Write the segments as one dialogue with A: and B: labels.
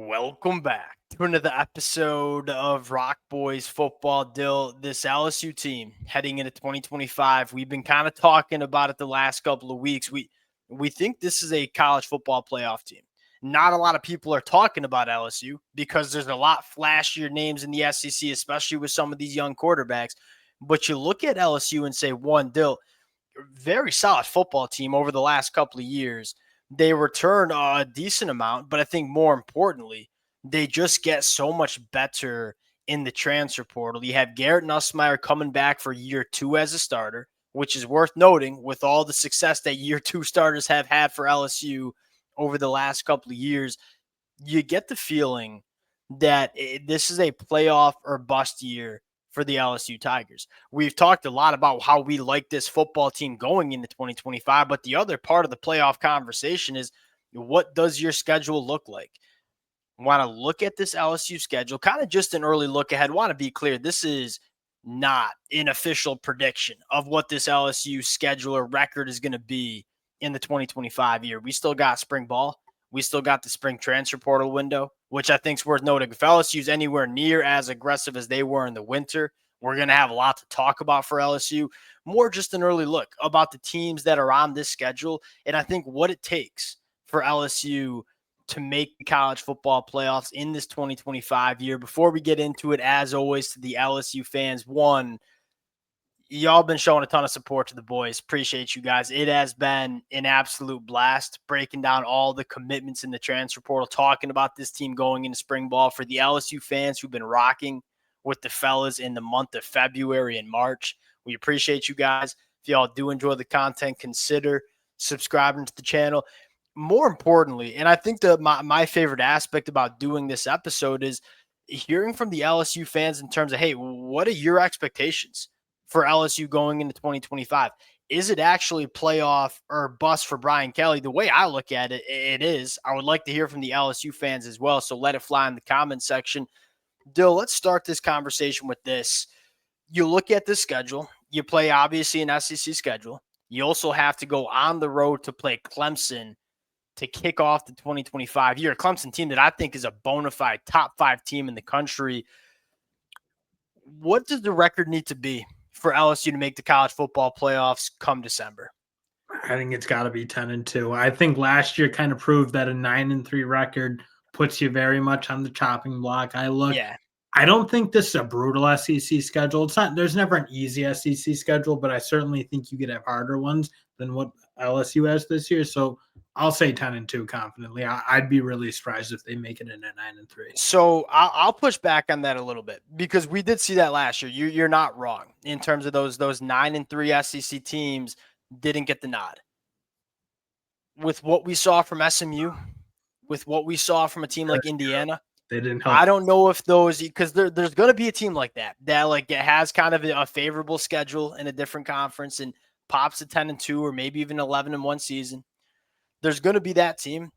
A: Welcome back to another episode of Rock Boys Football. Dill, this LSU team heading into 2025, we've been kind of talking about it the last couple of weeks. We think this is a college football playoff team. Not a lot of people are talking about LSU because there's a lot flashier names in the SEC, especially with some of these young quarterbacks. But you look at LSU and say, one, Dill, very solid football team over the last couple of years. They return a decent amount, but I think more importantly, they just get so much better in the transfer portal. You have Garrett Nussmeier coming back for year 2 as a starter, which is worth noting with all the success that year 2 starters have had for LSU over the last couple of years. You get the feeling that this is a playoff or bust year for the LSU Tigers. We've talked a lot about how we like this football team going into 2025, but the other part of the playoff conversation is, what does your schedule look like? Want to look at this LSU schedule, kind of just an early look ahead. Want to be clear, this is not an official prediction of what this LSU schedule or record is going to be in the 2025 year. We still got spring ball. We still got the spring transfer portal window, which I think is worth noting. If LSU's anywhere near as aggressive as they were in the winter, we're going to have a lot to talk about for LSU. More just an early look about the teams that are on this schedule, and I think what it takes for LSU to make the college football playoffs in this 2025 year. Before we get into it, as always, to the LSU fans, one, y'all been showing a ton of support to the boys. Appreciate you guys. It has been an absolute blast breaking down all the commitments in the transfer portal, talking about this team going into spring ball. For the LSU fans who've been rocking with the fellas in the month of February and March, we appreciate you guys. If y'all do enjoy the content, consider subscribing to the channel. More importantly, and I think my favorite aspect about doing this episode is hearing from the LSU fans in terms of, hey, what are your expectations for LSU going into 2025? Is it actually playoff or bust for Brian Kelly? The way I look at it, it is. I would like to hear from the LSU fans as well, so let it fly in the comment section. Dill, let's start this conversation with this. You look at the schedule. You play, obviously, an SEC schedule. You also have to go on the road to play Clemson to kick off the 2025 year. A Clemson team that I think is a bona fide top 5 team in the country. What does the record need to be for LSU to make the college football playoffs come December?
B: I think it's got to be 10-2. I think last year kind of proved that a 9-3 record puts you very much on the chopping block. I don't think this is a brutal SEC schedule. It's not. There's never an easy SEC schedule, but I certainly think you could have harder ones than what LSU has this year. So I'll say 10-2 confidently. I'd be really surprised if they make it in at 9-3.
A: So I'll push back on that a little bit because we did see that last year. You're not wrong in terms of those 9-3 SEC teams didn't get the nod. With what we saw from SMU, with what we saw from a team like Indiana,
B: they didn't help.
A: I don't know if those, because there's going to be a team like that like it has kind of a favorable schedule in a different conference and pops a 10-2 or maybe even 11-1 season. There's going to be that team.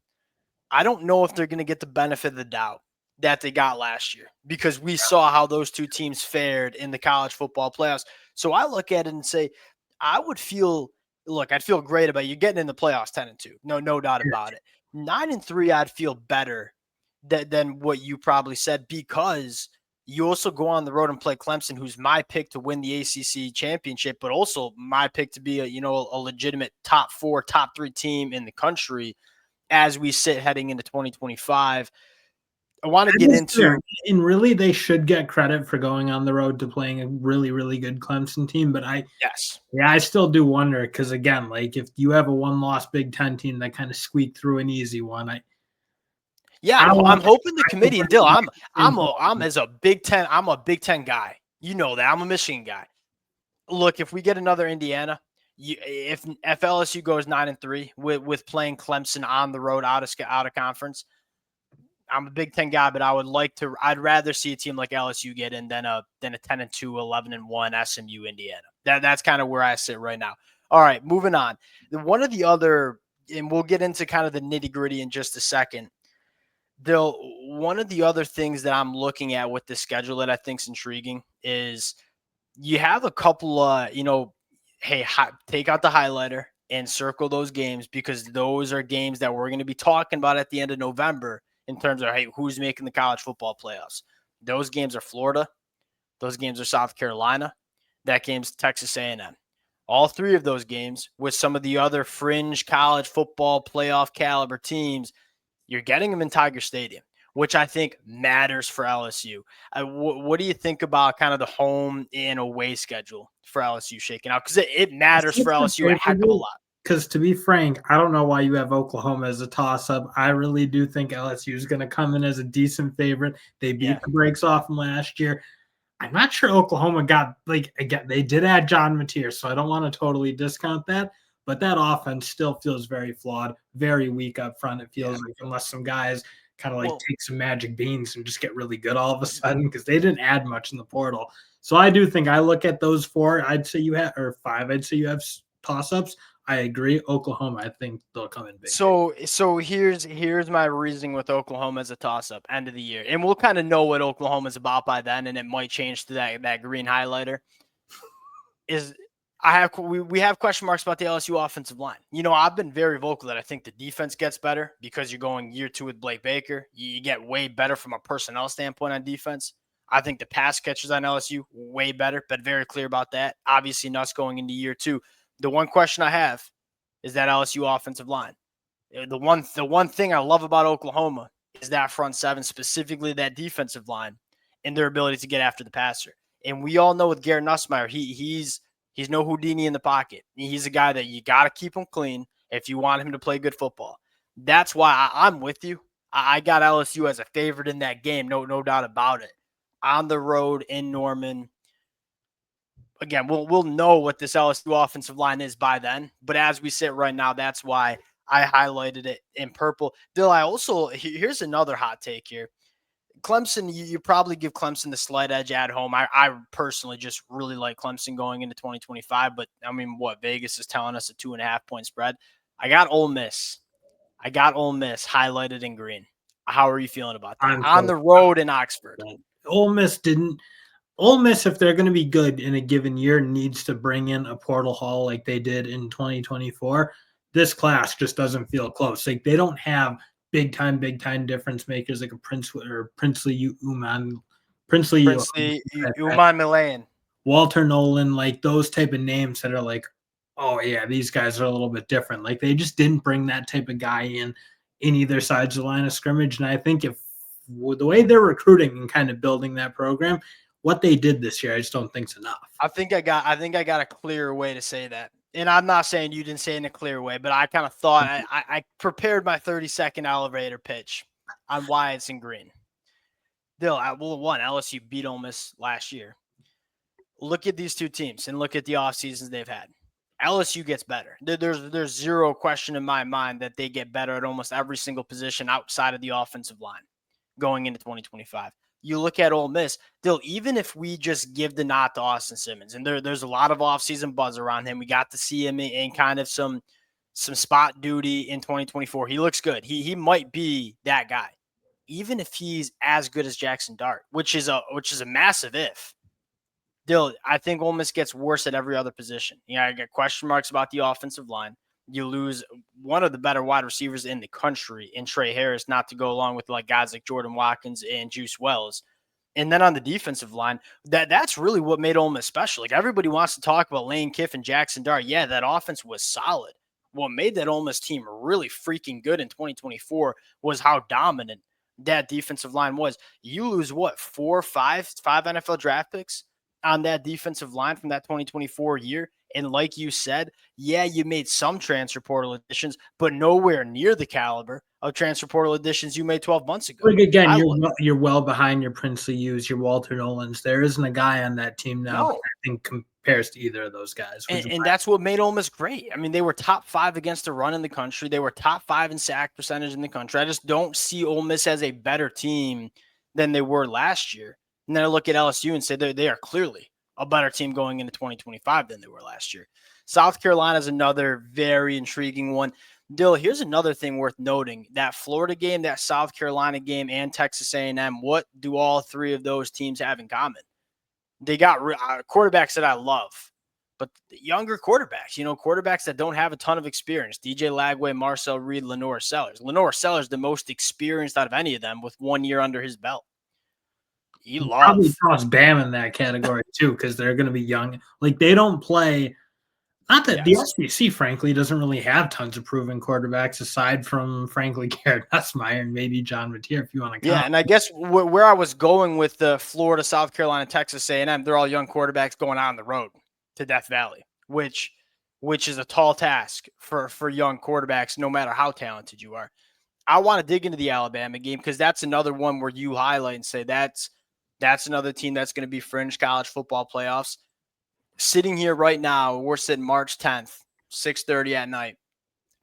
A: I don't know if they're going to get the benefit of the doubt that they got last year because we saw how those two teams fared in the college football playoffs. So I look at it and say, I'd feel great about you getting in the playoffs 10-2. No doubt about it. 9-3, I'd feel better than what you probably said because you also go on the road and play Clemson, who's my pick to win the ACC championship, but also my pick to be a legitimate top 4, top 3 team in the country as we sit heading into 2025. I want to get into –
B: and really they should get credit for going on the road to playing a really, really good Clemson team. But I still do wonder because, again, like if you have a one-loss Big Ten team that kind of squeaked through an easy one, I'm
A: hoping the committee, and Dill, I'm as a Big Ten, I'm a Big Ten guy. You know that. I'm a Michigan guy. Look, if we get another Indiana, if LSU goes 9-3 with playing Clemson on the road out of conference, I'm a Big Ten guy, but I'd rather see a team like LSU get in than a 10-2, 11-1 SMU Indiana. That's kind of where I sit right now. All right, moving on. One of the other, and we'll get into kind of the nitty-gritty in just a second. One of the other things that I'm looking at with the schedule that I think is intriguing is you have a couple, take out the highlighter and circle those games because those are games that we're going to be talking about at the end of November in terms of, hey, who's making the college football playoffs. Those games are Florida. Those games are South Carolina. That game's Texas A&M. All three of those games with some of the other fringe college football playoff caliber teams, you're getting them in Tiger Stadium, which I think matters for LSU. What do you think about kind of the home and away schedule for LSU shaking out? Because it matters for LSU a heck of a lot.
B: Because to be frank, I don't know why you have Oklahoma as a toss-up. I really do think LSU is going to come in as a decent favorite. They beat the brakes off them last year. I'm not sure Oklahoma got, again, they did add John Mateer, so I don't want to totally discount that. But that offense still feels very flawed, very weak up front. It feels like unless some guys kind of take some magic beans and just get really good all of a sudden, because they didn't add much in the portal. So I do think I look at those 4, I'd say you have, or 5, I'd say you have toss-ups. I agree. Oklahoma, I think they'll come in big.
A: So here's my reasoning with Oklahoma as a toss-up end of the year. And we'll kind of know what Oklahoma's about by then, and it might change to that green highlighter. We have question marks about the LSU offensive line. I've been very vocal that I think the defense gets better because you're going year 2 with Blake Baker. You get way better from a personnel standpoint on defense. I think the pass catchers on LSU, way better, but very clear about that. Obviously, Nuss going into year 2. The one question I have is that LSU offensive line. The one thing I love about Oklahoma is that front 7, specifically that defensive line, and their ability to get after the passer. And we all know with Garrett Nussmeier, he's no Houdini in the pocket. He's a guy that you got to keep him clean if you want him to play good football. That's why I'm with you. I got LSU as a favorite in that game, no doubt about it. On the road in Norman. Again, we'll know what this LSU offensive line is by then. But as we sit right now, that's why I highlighted it in purple. Dill, here's another hot take here. Clemson, you probably give Clemson the slight edge at home. I personally just really like Clemson going into 2025. But, I mean, Vegas is telling us a 2.5-point spread. I got Ole Miss highlighted in green. How are you feeling about that? On the road in Oxford.
B: Ole Miss, if they're going to be good in a given year, needs to bring in a portal haul like they did in 2024. This class just doesn't feel close. Like they don't have big time difference makers like a Princely Uman
A: Milan,
B: Walter Nolan, like those type of names that are like, oh yeah, these guys are a little bit different. Like they just didn't bring that type of guy in either side's the line of scrimmage. And I think if the way they're recruiting and kind of building that program, what they did this year, I just don't think it's enough.
A: I think I got a clearer way to say that. And I'm not saying you didn't say it in a clear way, but I kind of thought I prepared my 30-second elevator pitch on why it's in green. LSU beat Ole Miss last year. Look at these two teams and look at the off seasons they've had. LSU gets better. There's zero question in my mind that they get better at almost every single position outside of the offensive line going into 2025. You look at Ole Miss, even if we just give the nod to Austin Simmons, and there's a lot of offseason buzz around him. We got to see him in kind of some spot duty in 2024. He looks good. He might be that guy. Even if he's as good as Jackson Dart, which is a massive if. I think Ole Miss gets worse at every other position. I get question marks about the offensive line. You lose one of the better wide receivers in the country in Trey Harris, not to go along with guys like Jordan Watkins and Juice Wells. And then on the defensive line, that's really what made Ole Miss special. Everybody wants to talk about Lane Kiffin, Jackson Dart. Yeah, that offense was solid. What made that Ole Miss team really freaking good in 2024 was how dominant that defensive line was. You lose 5 NFL draft picks on that defensive line from that 2024 year. And like you said, yeah, you made some transfer portal additions, but nowhere near the caliber of transfer portal additions you made 12 months ago.
B: Again, you're well behind your Princely Hughes, your Walter Nolans. There isn't a guy on that team now that I think compares to either of those guys.
A: And that's what made Ole Miss great. I mean, they were top 5 against the run in the country. They were top 5 in sack percentage in the country. I just don't see Ole Miss as a better team than they were last year. And then I look at LSU and say they are clearly a better team going into 2025 than they were last year. South Carolina is another very intriguing one. Here's another thing worth noting. That Florida game, that South Carolina game, and Texas A&M, what do all three of those teams have in common? They got quarterbacks that I love, but the younger quarterbacks, quarterbacks that don't have a ton of experience. DJ Lagway, Marcel Reed, Lenore Sellers. Lenore Sellers, the most experienced out of any of them with 1 year under his belt.
B: You probably toss Bam in that category too, because they're going to be young. Like, they don't play. Not that the SEC, frankly, doesn't really have tons of proven quarterbacks aside from, frankly, Garrett Nussmeier and maybe John Mateer, if you want to count.
A: Yeah, and I guess where I was going with the Florida, South Carolina, Texas A&M, they're all young quarterbacks going on the road to Death Valley, which is a tall task for young quarterbacks, no matter how talented you are. I want to dig into the Alabama game because that's another one where you highlight and say that's another team that's going to be fringe college football playoffs. Sitting here right now, we're sitting March 10th, 6:30 at night.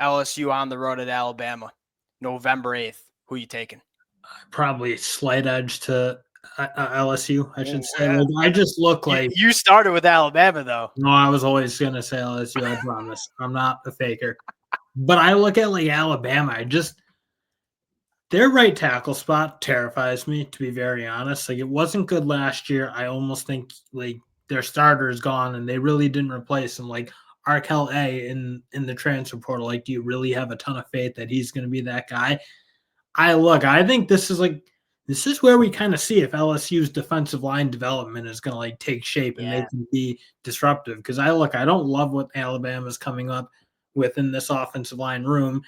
A: LSU on the road at Alabama, November 8th. Who are you taking?
B: Probably slight edge to LSU, I should say. Like, I just look like
A: you started with Alabama, though.
B: No, I was always going to say LSU. I promise. I'm not a faker. But I look at like Alabama. Their right tackle spot terrifies me, to be very honest. Like, it wasn't good last year. I almost think like their starter is gone and they really didn't replace him. Like Arkell A in the transfer portal. Like, do you really have a ton of faith that he's going to be that guy? I think this is where we kind of see if LSU's defensive line development is going to like take shape and they can be disruptive. Because I don't love what Alabama's coming up with in this offensive line room.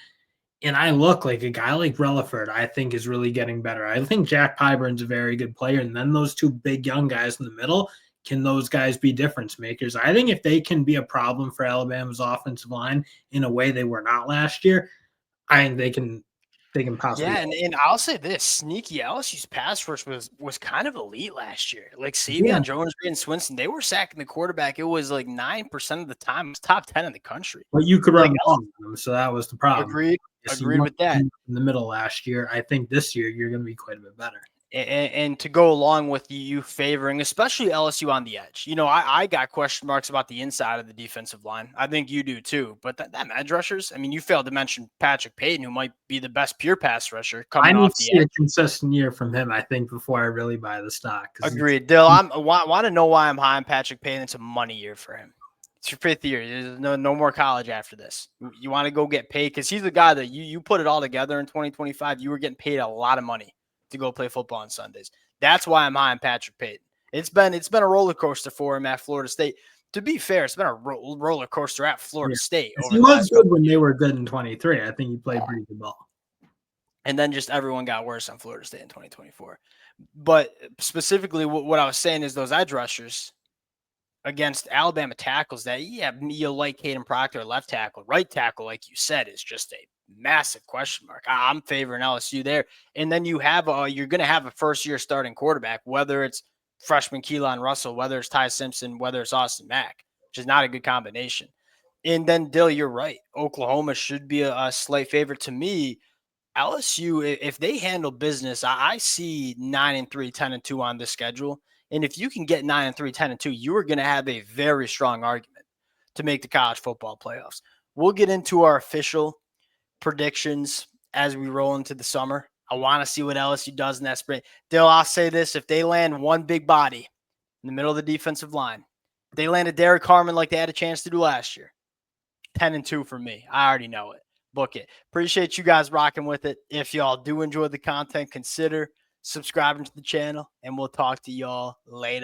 B: And I look like a guy like Relaford, I think, is really getting better. I think Jack Pyburn's a very good player. And then those two big young guys in the middle, can those guys be difference makers? I think if they can be a problem for Alabama's offensive line in a way they were not last year, I think they can possibly.
A: Yeah, and I'll say this: sneaky LSU's pass rush was kind of elite last year. Like Savion Jones and Swinson, they were sacking the quarterback. It was like 9% of the time. It was top 10 in the country.
B: But you could run on them, so that was the problem.
A: Agreed with that.
B: In the middle last year, I think this year you're going to be quite a bit better.
A: And to go along with you favoring, especially LSU on the edge. I got question marks about the inside of the defensive line. I think you do too. But them edge rushers, I mean, you failed to mention Patrick Payton, who might be the best pure pass rusher coming off the edge. I need to see
B: a consistent year from him, I think, before I really buy the stock.
A: Agreed. Dill, I want to know why I'm high on Patrick Payton. It's a money year for him. It's your 5th year. There's no more college after this. You want to go get paid because he's the guy that you put it all together in 2025. You were getting paid a lot of money to go play football on Sundays. That's why I'm high on Patrick Payton. It's been a roller coaster for him at Florida State. To be fair, it's been a roller coaster at Florida State.
B: He was good when they were good in 23. I think he played pretty good ball.
A: And then just everyone got worse on Florida State in 2024. But specifically, what I was saying is those edge rushers against Alabama tackles that, you like Caden Proctor, left tackle, right tackle, like you said, is just a massive question mark. I'm favoring LSU there. And then you have you're going to have a first-year starting quarterback, whether it's freshman Keelan Russell, whether it's Ty Simpson, whether it's Austin Mack, which is not a good combination. And then, Dill, you're right. Oklahoma should be a slight favorite. To me, LSU, if they handle business, I see 9-3, 10-2 on this schedule. And if you can get 9-3, 10-2, you are going to have a very strong argument to make the college football playoffs. We'll get into our official predictions as we roll into the summer. I want to see what LSU does in that sprint. Dill, I'll say this: if they land one big body in the middle of the defensive line, if they landed Derek Harmon like they had a chance to do last year, 10-2 for me. I already know it. Book it. Appreciate you guys rocking with it. If y'all do enjoy the content, consider subscribing to the channel, and we'll talk to y'all later.